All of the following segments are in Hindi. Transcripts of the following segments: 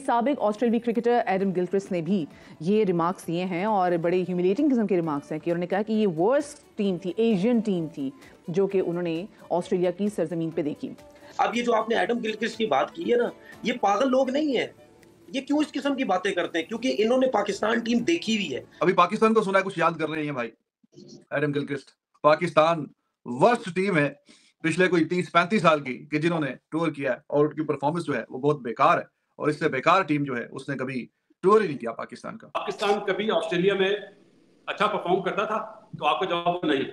साबिक ऑस्ट्रेलियाई क्रिकेटर एडम गिलक्रिस्ट ने भी ये रिमार्क्स दिए हैं और बड़े ह्यूमिलेटिंग किस्म के रिमार्क्स हैं कि उन्होंने कहा कि ये वर्स्ट टीम थी, एशियन टीम थी, जो कि उन्होंने ऑस्ट्रेलिया की सरजमीन पे देखी। अब ये जो आपने एडम गिलक्रिस्ट की बात की है ना, ये पागल लोग नहीं है। ये क्यों इस किस्म की बातें करते हैं? क्योंकि इन्होंने पाकिस्तान टीम देखी हुई है। अभी पाकिस्तान को सुना है कुछ याद कर रहे हैं भाई Adam Gilchrist. Pakistan worst team है पिछले कोई 30-35 साल की कि जिन्होंने टूर किया है और उनकी परफॉर्मेंस जो है वो बहुत बेकार है और इससे बेकार टीम जो है उसने कभी टूर ही नहीं किया पाकिस्तान का। पाकिस्तान कभी ऑस्ट्रेलिया में अच्छा परफॉर्म करता था? तो आपका जवाब नहीं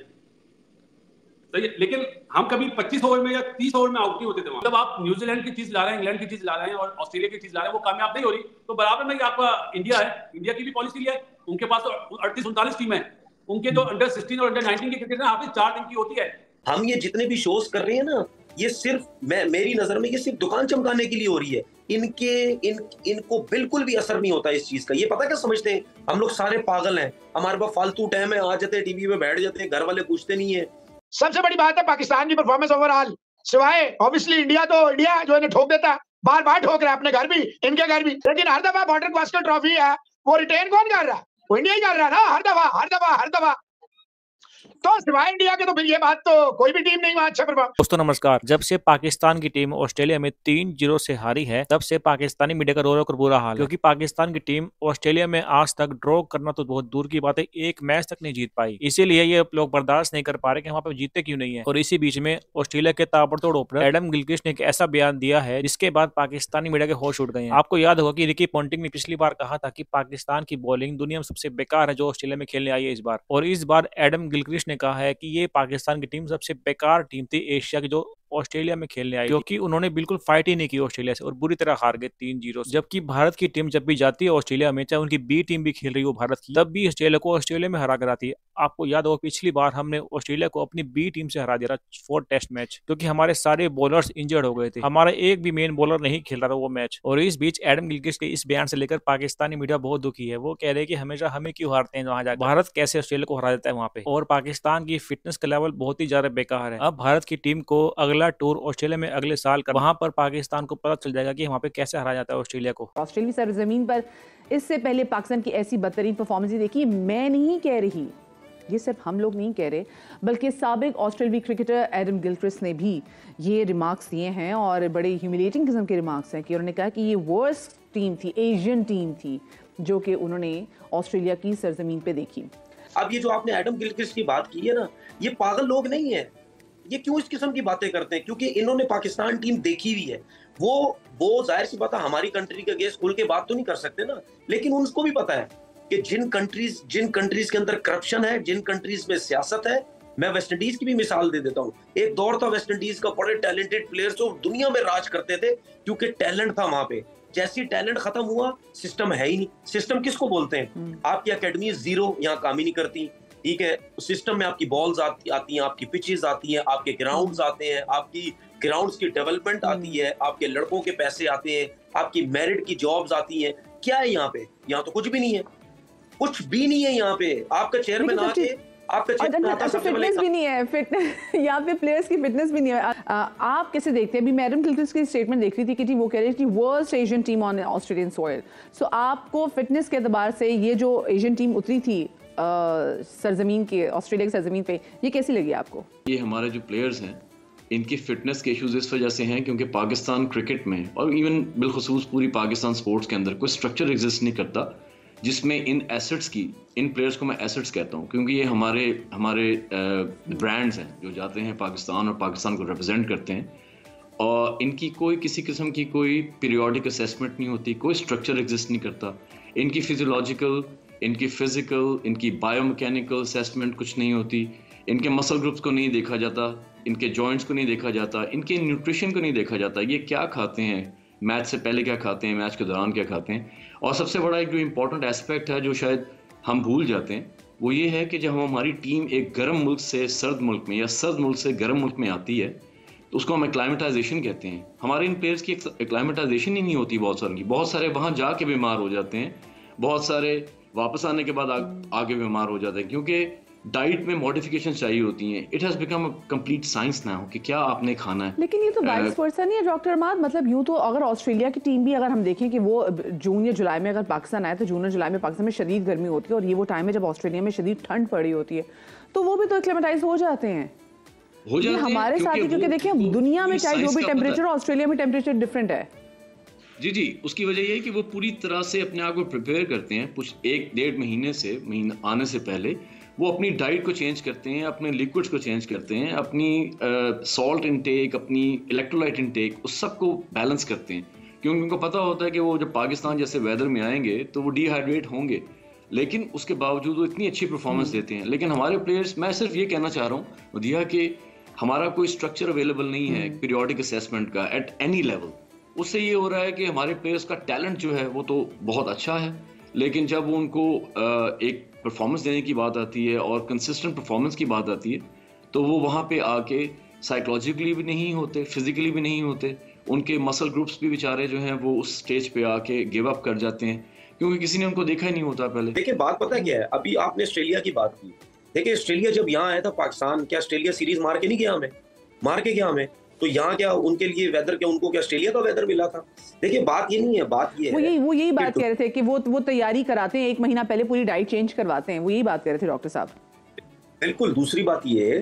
सही है। लेकिन हम कभी 25 ओवर में या 30 ओवर में आउट नहीं होते थे। मतलब आप न्यूजीलैंड की चीज ला रहे हैं, इंग्लैंड की चीज ला रहे हैं और ऑस्ट्रेलिया की चीज ला रहे हैं, वो कामयाब नहीं हो रही। तो बराबर में आपका इंडिया है, इंडिया की भी पॉलिसी है, उनके पास तो 38-39 टीम है, उनके जो अंडर 16 और अंडर 19 की क्रिकेट है, यहाँ पे 4 टीम की होती है। हम ये जितने भी शोज कर रहे हैं ना, ये सिर्फ मेरी नजर में ये सिर्फ दुकान चमकाने के लिए हो रही है। इनको बिल्कुल भी असर नहीं होता इस चीज का। ये पता क्या समझते हैं, हम लोग सारे पागल हैं, हमारे पास फालतू टाइम है, आ जाते हैं टीवी पे बैठ जाते हैं, घर वाले पूछते नहीं है। सबसे बड़ी बात है पाकिस्तान की परफॉर्मेंस ओवरऑल, सिवाय ऑब्वियसली इंडिया जो इन्हें ठोक देता, बार बार ठोक रहा है, अपने घर भी इनके घर भी। लेकिन हर दफा बॉर्डर गवास्कर ट्रॉफी है, वो रिटेन कौन कर रहा है? वो इंडिया ही कर रहा है ना, हर दफा। तो सिवाय इंडिया के तो फिर ये बात तो कोई भी टीम नहीं वहां अच्छा परफॉर्म। दोस्तों नमस्कार। जब से पाकिस्तान की टीम ऑस्ट्रेलिया में 3-0 से हारी है, तब से पाकिस्तानी मीडिया का रो कर बुरा हाल है, क्योंकि पाकिस्तान की टीम ऑस्ट्रेलिया में आज तक ड्रॉ करना तो बहुत दूर की बात है, एक मैच तक नहीं जीत पाई। इसीलिए ये लोग बर्दाश्त नहीं कर पा रहे कि वहाँ पे जीतते क्यों नहीं है। और इसी बीच में ऑस्ट्रेलिया के ताबड़तोड़ ओपनर एडम गिलक्रिस्ट ने एक ऐसा बयान दिया है जिसके बाद पाकिस्तानी मीडिया के होश उड़ गए हैं। आपको याद होगा कि रिकी पॉन्टिंग ने पिछली बार कहा था कि पाकिस्तान की बॉलिंग दुनिया में सबसे बेकार है जो ऑस्ट्रेलिया में खेलने आई है इस बार। और इस बार एडम गिलक्रिस्ट ने कहा है कि ये पाकिस्तान की टीम सबसे बेकार टीम थी एशिया की जो ऑस्ट्रेलिया में खेलने आई, क्योंकि उन्होंने बिल्कुल फाइट ही नहीं की ऑस्ट्रेलिया से और बुरी तरह हार गए 3-0। जबकि भारत की टीम जब भी जाती है ऑस्ट्रेलिया में, चाहे उनकी बी टीम भी खेल रही हो भारत की, तब भी ऑस्ट्रेलिया को ऑस्ट्रेलिया में हरा कर आती है। आपको याद होगा पिछली बार हमने ऑस्ट्रेलिया को अपनी बी टीम से हरा दिया 4 टेस्ट मैच, क्योंकि हमारे सारे बॉलर्स इंजर्ड हो गए थे, हमारा एक भी मेन बॉलर नहीं खेल रहा था वो मैच। और इस बीच एडम गिलक्रिस्ट के इस बयान से लेकर पाकिस्तानी मीडिया बहुत दुखी है। वो कह रहे हैं कि हमेशा हमें क्यों हारते हैं वहां जाकर, भारत कैसे ऑस्ट्रेलिया को हरा देता है वहां पे, और पाकिस्तान की फिटनेस का लेवल बहुत ही ज्यादा बेकार है। अब भारत की टीम को अगला टूर ऑस्ट्रेलिया में अगले साल का, वहां पर पाकिस्तान को पता चल जाएगा कि वहां पे कैसे हराया जाता है ऑस्ट्रेलिया को। ऑस्ट्रेलिया सरजमीन पर इससे पहले पाकिस्तान की ऐसी बदतरीन परफॉर्मेंस देखी, मैं नहीं कह रही, ये सिर्फ हम लोग नहीं कह रहे, बल्कि साबिक ऑस्ट्रेलियाई क्रिकेटर एडम गिलक्रिस्ट ने भी ये रिमार्क्स दिए हैं और बड़े ह्यूमिलेटिंग किस्म के रिमार्क्स हैं कि उन्होंने कहा कि ये वर्स्ट टीम थी, एशियन टीम थी, जो कि उन्होंने ऑस्ट्रेलिया की सरजमीन पे देखी। अब ये जो आपने एडम गिलक्रिस्ट की बात की है ना, ये पागल लोग नहीं है। ये क्यों इस किस्म की बातें करते हैं? क्योंकि इन्होंने पाकिस्तान टीम देखी हुई है। वो जाहिर सी बात है, हमारी कंट्री के अगेंस्ट खुल के बात तो नहीं कर सकते ना, लेकिन उनको भी पता है कि जिन कंट्रीज के अंदर करप्शन है, जिन कंट्रीज में सियासत है। मैं वेस्ट इंडीज की भी मिसाल दे देता हूँ। एक दौर था वेस्ट इंडीज का, बड़े टैलेंटेड प्लेयर्स जो दुनिया में राज करते थे क्योंकि टैलेंट था वहां पे। जैसी टैलेंट खत्म हुआ, सिस्टम है ही नहीं। सिस्टम किसको बोलते हैं? आपकी अकेडमी जीरो, यहाँ काम ही नहीं करती, ठीक है। सिस्टम में आपकी बॉल्स आती हैं, आपकी पिचेस आती हैं, आपके ग्राउंड्स आते हैं, आपकी ग्राउंड्स की डेवलपमेंट आती है, आपके लड़कों के पैसे आते हैं, आपकी मेरिट की जॉब्स आती हैं। क्या है यहाँ पे? यहाँ तो कुछ भी नहीं है, कुछ भी नहीं है यहाँ पे। आपका चेयरमैन आके फिटनेस भी नहीं है, फिटनेस यहाँ पे प्लेयर्स की फिटनेस भी नहीं है। आप कैसे देखते हैं? अभी मैं एडम गिलक्रिस्ट की स्टेटमेंट देख रही थी कि वो कह रही थी worst Asian team on Australian soil. So आपको फिटनेस के एतबार से ये जो एशियन टीम उतरी थी सरजमीन के, ऑस्ट्रेलिया की सरजमीन पे, ये कैसी लगी आपको? ये हमारे जो प्लेयर्स हैं इनकी फिटनेस के इश्यूज इस वजह से हैं क्योंकि पाकिस्तान क्रिकेट में और इवन बिलखुसूस पूरी पाकिस्तान स्पोर्ट्स के अंदर कोई स्ट्रक्चर एग्जिस्ट नहीं करता जिसमें इन एसेट्स की, इन प्लेयर्स को मैं एसेट्स कहता हूँ क्योंकि ये हमारे ब्रांड्स हैं जो जाते हैं पाकिस्तान और पाकिस्तान को रिप्रेजेंट करते हैं, और इनकी कोई किसी किस्म की कोई पीरियोडिक असेसमेंट नहीं होती, कोई स्ट्रक्चर एग्जिस्ट नहीं करता। इनकी फिजियोलॉजिकल, इनकी फिजिकल, इनकी बायोमैकेनिकल असेसमेंट कुछ नहीं होती, इनके मसल ग्रुप्स को नहीं देखा जाता, इनके जॉइंट्स को नहीं देखा जाता, इनके न्यूट्रिशन को नहीं देखा जाता, ये क्या खाते हैं, मैच से पहले क्या खाते हैं, मैच के दौरान क्या खाते हैं। और सबसे बड़ा एक जो इम्पोर्टेंट एस्पेक्ट है जो शायद हम भूल जाते हैं वो ये है कि जब हमारी टीम एक गर्म मुल्क से सर्द मुल्क में या सर्द मुल्क से गर्म मुल्क में आती है तो उसको हम एक्लाइमेटाइजेशन कहते हैं। हमारे इन प्लेयर्स की एक्लाइमेटाइजेशन ही नहीं होती बहुत सारे वहाँ जाके बीमार हो जाते हैं, बहुत सारे वापस आने के बाद आगे बीमार हो जाते हैं क्योंकि डाइट में मॉडिफिकेशन चाहिए होती हैं। It has become a complete science now कि क्या आपने खाना है। लेकिन ये तो वाइस वर्सा नहीं है डॉक्टर अहमद, मतलब यूं तो अगर ऑस्ट्रेलिया की टीम भी अगर हम देखें कि वो जून या जुलाई में अगर पाकिस्तान आए तो जून और जुलाई में पाकिस्तान में शदीद गर्मी होती है और ये वो टाइम है जब ऑस्ट्रेलिया में शदीद ठंड पड़ी होती है, तो वो भी तो एक्लेमेटाइज हो जाते हैं। हमारे साथ ही क्योंकि देखिए दुनिया में चाहे जो भी टेम्परेचर, ऑस्ट्रेलिया में टेम्परेचर डिफरेंट है। जी, उसकी वजह ये है कि वो पूरी तरह से अपने आप को प्रिपेयर करते हैं। कुछ 1-1.5 महीने आने से पहले वो अपनी डाइट को चेंज करते हैं, अपने लिक्विड्स को चेंज करते हैं, अपनी सॉल्ट इनटेक, अपनी इलेक्ट्रोलाइट इनटेक, उस सब को बैलेंस करते हैं, क्योंकि उनको पता होता है कि वो जब पाकिस्तान जैसे वेदर में आएंगे तो वो डिहाइड्रेट होंगे, लेकिन उसके बावजूद वो इतनी अच्छी परफॉर्मेंस देते हैं। लेकिन हमारे प्लेयर्स, मैं सिर्फ ये कहना चाह रहा हूँ मदिहा कि हमारा कोई स्ट्रक्चर अवेलेबल नहीं है पीरियोडिक असेसमेंट का एट एनी लेवल। उससे ये हो रहा है कि हमारे प्लेयर्स का टैलेंट जो है वो तो बहुत अच्छा है, लेकिन जब वो उनको एक परफॉर्मेंस देने की बात आती है और कंसिस्टेंट परफॉर्मेंस की बात आती है तो वो वहाँ पे आके साइकोलॉजिकली भी नहीं होते, फिजिकली भी नहीं होते। उनके मसल ग्रुप्स भी बेचारे जो हैं वो उस स्टेज पे आके गिव अप कर जाते हैं, क्योंकि किसी ने उनको देखा ही नहीं होता पहले। देखिए बात पता क्या है, अभी आपने ऑस्ट्रेलिया की बात की। देखिए ऑस्ट्रेलिया जब यहाँ आया था पाकिस्तान, क्या ऑस्ट्रेलिया सीरीज मार के नहीं गया हमें? मार के गया हमें। तो यहाँ क्या उनके लिए वेदर, क्या उनको क्या ऑस्ट्रेलिया का वेदर मिला था? देखिए बात ये नहीं है, बात ये है वो यही बात कह रहे थे कि वो तैयारी कराते हैं, 1 महीना पहले पूरी डाइट चेंज करवाते हैं, वो यही बात कह रहे थे डॉक्टर साहब। बिल्कुल। दूसरी बात ये है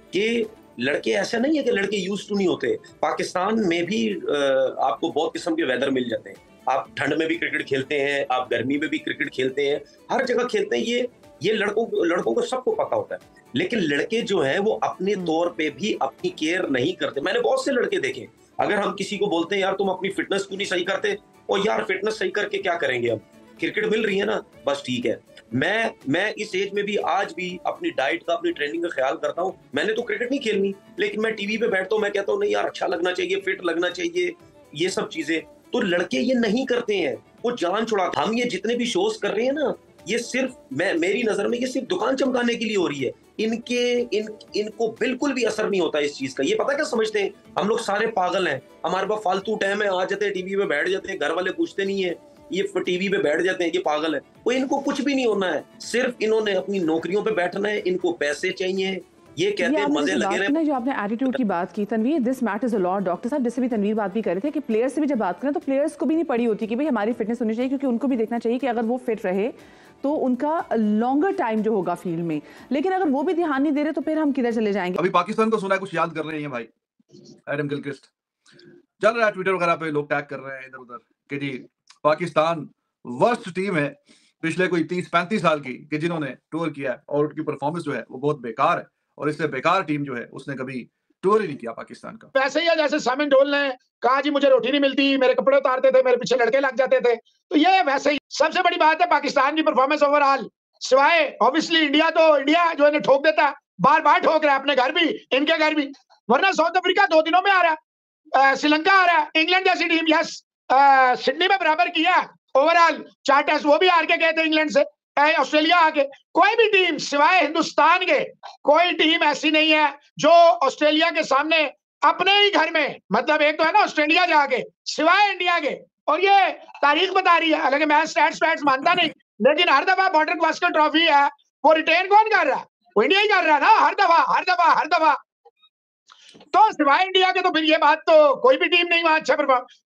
कि लड़के, ऐसा नहीं है कि लड़के यूज टू नहीं होते। पाकिस्तान में भी आपको बहुत किस्म के वेदर मिल जाते हैं। आप ठंड में भी क्रिकेट खेलते हैं, आप गर्मी में भी क्रिकेट खेलते हैं, हर जगह खेलते हैं। ये लड़कों को सबको पता होता है। लेकिन लड़के जो हैं वो अपने तौर पे भी अपनी केयर नहीं करते। मैंने बहुत से लड़के देखे, अगर हम किसी को बोलते हैं यार तुम अपनी फिटनेस क्यों नहीं सही करते, और यार फिटनेस सही करके क्या करेंगे, अब क्रिकेट मिल रही है ना, बस ठीक है। मैं इस एज में भी आज भी अपनी डाइट का, अपनी ट्रेनिंग का ख्याल करता हूँ। मैंने तो क्रिकेट नहीं खेलनी, लेकिन मैं टीवी पे बैठता हूँ, मैं कहता हूँ नहीं यार अच्छा लगना चाहिए, फिट लगना चाहिए, ये सब चीजें। तो लड़के ये नहीं करते हैं, वो जान छुड़ा। हम ये जितने भी शोज कर रहे हैं ना, ये सिर्फ मेरी नजर में ये सिर्फ दुकान चमकाने के लिए हो रही है। इनको बिल्कुल भी असर नहीं होता इस चीज का। ये पता क्या समझते हैं, हम लोग सारे पागल हैं, हमारे पास फालतू टाइम है, आ जाते हैं टीवी पे बैठ जाते हैं, घर वाले पूछते नहीं है, ये टीवी पे बैठ जाते हैं, ये पागल है। वो इनको कुछ भी नहीं होना है, सिर्फ इन्होंने अपनी नौकरियों पे बैठना है, इनको पैसे चाहिए, ये कहते हैं मजे लगे रहे। जो आपने एटीट्यूड की बात की Tanveer, this matters a lot doctor साहब, जिससे भी तनवीर बात भी कर रहे थे कि प्लेयर्स से भी जब बात करें तो प्लेयर्स को भी नहीं पड़ी होती कि भाई हमारी फिटनेस होनी चाहिए, क्योंकि उनको भी देखना चाहिए कि अगर वो फिट रहे तो उनका लॉन्गर टाइम जो होगा फील्ड में। लेकिन अगर वो भी ध्यान नहीं दे रहे तो फिर हम किधर चले जाएंगे। अभी पाकिस्तान को सुना है कुछ याद कर रहे हैं भाई, एडम गिलक्रिस्ट चल रहा है ट्विटर वगैरह पे, लोग टैग कर रहे हैं इधर उधर कि जी पाकिस्तान वर्स्ट टीम है पिछले कोई 30-35 साल की, कि जिन्होंने टूर किया है और उनकी परफॉर्मेंस जो है वो बहुत बेकार है, और इससे बेकार टीम जो है उसने कभी टूर ही नहीं किया पाकिस्तान का। वैसे ही है जैसे सामिन डोल ने कहा जी मुझे रोटी नहीं मिलती, मेरे कपड़े उतारते थे, मेरे पीछे लड़के लग जाते थे, तो ये वैसे ही। सबसे बड़ी बात है पाकिस्तान की परफॉर्मेंस ओवरऑल, सिवाय ऑब्वियसली इंडिया जो इन्हें ठोक देता है, बार बार ठोक रहा है, अपने घर भी, इनके घर भी, वरना साउथ अफ्रीका 2 दिनों में आ रहा है, श्रीलंका आ रहा है, इंग्लैंड जैसी टीम, यस सिडनी में बराबर किया ओवरऑल 4 टेस्ट, वो भी हार के गए थे इंग्लैंड से, ऑस्ट्रेलिया आके। कोई भी टीम सिवाय हिंदुस्तान के, कोई टीम ऐसी नहीं है जो ऑस्ट्रेलिया के सामने अपने ही घर में, मतलब एक तो है ना ऑस्ट्रेलिया जाके, सिवाय इंडिया के, और ये तारीख बता रही है, हालांकि मैं स्टैट्स मानता नहीं, लेकिन हर दफा बॉर्डर गावस्कर ट्रॉफी है वो रिटेन कौन कर रहा है? वो इंडिया ही कर रहा है ना, हर दफा। तो सिवाय इंडिया के तो फिर ये बात तो कोई भी टीम नहीं वहां अच्छा परफॉर्म।